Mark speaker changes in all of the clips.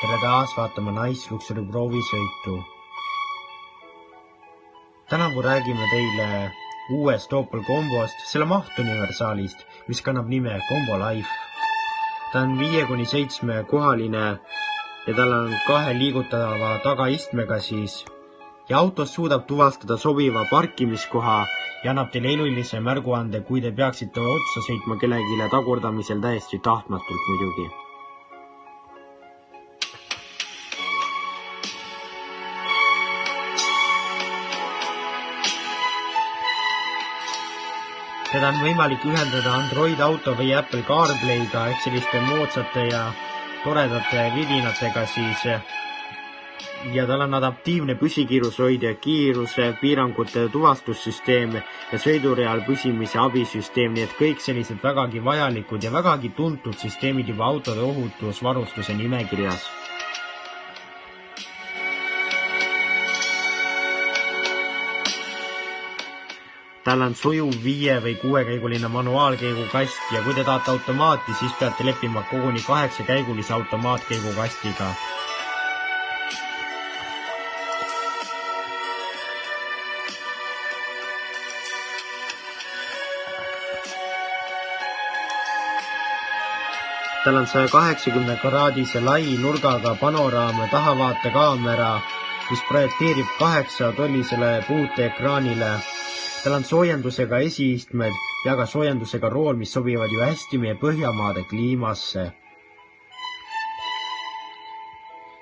Speaker 1: Tere taas vaatama Nice Luxury proovisõitu. Tänavu räägime teile uuest Opel Combost, selle mahtuniversaalist, mis kannab nime Combo Life. Ta on 5-7 kohaline ja tal on 2 liigutava tagaistmega ja autos suudab tuvastada sobiva parkimiskoha ja annab teile elulise märguande, kui te peaksite otsa sõitma kellegile tagurdamisel täiesti tahtmatult muidugi. Teda on võimalik ühendada Android Auto või Apple CarPlay'ga ehk selliste moodsate ja toredate vidinatega ja tal on adaptiivne püsikiirushoidja, kiiruse piirangute tuvastussüsteem ja sõidureal püsimise abisüsteem, nii et kõik sellised vägagi vajalikud ja vägagi tuntud süsteemid juba autode ohutusvarustuse nimekirjas. Tal on sujuv 5- või 6-käiguline manuaalkäigukast ja kui te tahate automaati, siis peate leppima koguni 8-käigulise automaatkäigukastiga. Tal on 180-kraadise lai nurgaga panoraam tahavaatekaamera, mis projekteerib 8-tollisele puuteekraanile. Tal on soojendusega esiistmed ja ka soojendusega rool, mis sobivad ju hästi meie Põhjamaade kliimasse.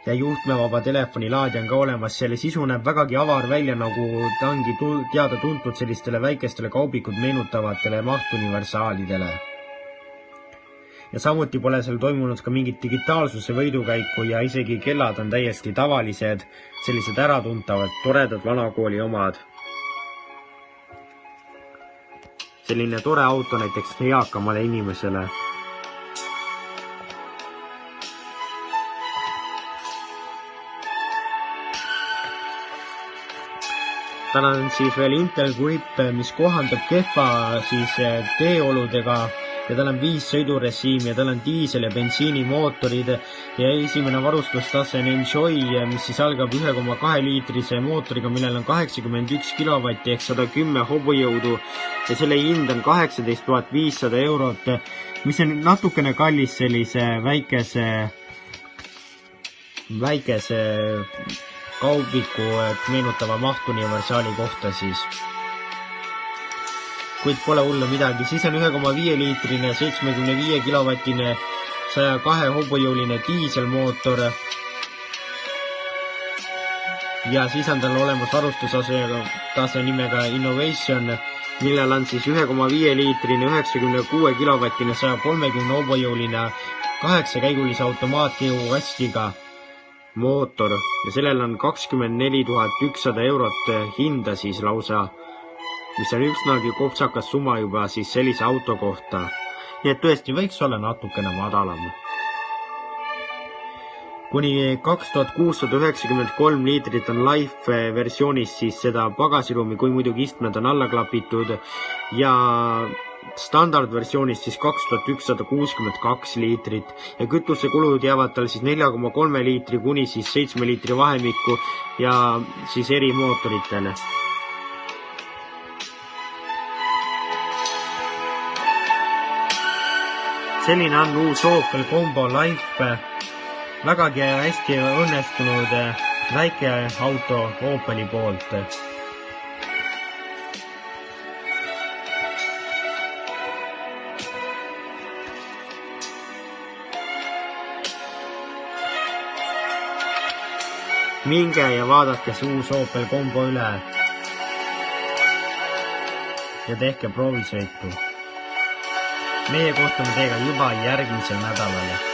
Speaker 1: Ja juhtmevaba telefonilaadija on ka olemas, selle sisu näeb vägagi avar välja, nagu ta ongi teada tuntud sellistele väikestele kaubikud meenutavatele mahtuniversaalidele. Ja samuti pole seal toimunud ka mingit digitaalsuse võidukäiku ja isegi kellad on täiesti tavalised, sellised äratuntavad, toredad vanakooli omad. Selline tore auto näiteks eakamale inimesele. Tal on veel Intel Grip, mis kohandab kehva teeoludega ja tal on 5 sõidurežiimi ja tal on diisel- ja bensiinimootorid ja esimene varustustase on Enjoy, mis algab 1,2 liitrise mootoriga, millel on 81 kilovatti ehk 110 hobujõudu ja selle hind on 18 500 eurot, mis on natukene kallis sellise väikese kaubiku meenutava mahtuniversaali kohta Kuid pole hullu midagi, siis on 1,5 liitrine 75 kilovatine 102 hobujõuline diiselmootor ja siis on tal olemas varustustase nimega Innovation, millel on 1,5 liitrine 96 kilovatine 130 hobujõuline 8-käigulise automaatkäigukastiga mootor ja sellel on 24 100 eurot hinda lausa, mis on üksnagi kopsakas summa juba sellise auto kohta. Nii et tõesti võiks olla natukene madalam. Kuni 2693 liitrit on Life versioonis seda pagasiruumi, kui muidugi istmed on alla klapitud ja standardversioonis 2162 liitrit ja kütusekulud jäävad tal 4,3 liitri kuni 7 liitri vahemikku ja eri mootoritel. Selline on uus Opel Combo Life, vägagi hästi õnnestunud väike auto Opeli poolt. Minge ja vaadake see uus Opel Combo üle ja tehke proovisõitu. Meie kohtume teiega juba järgmisel nädalal.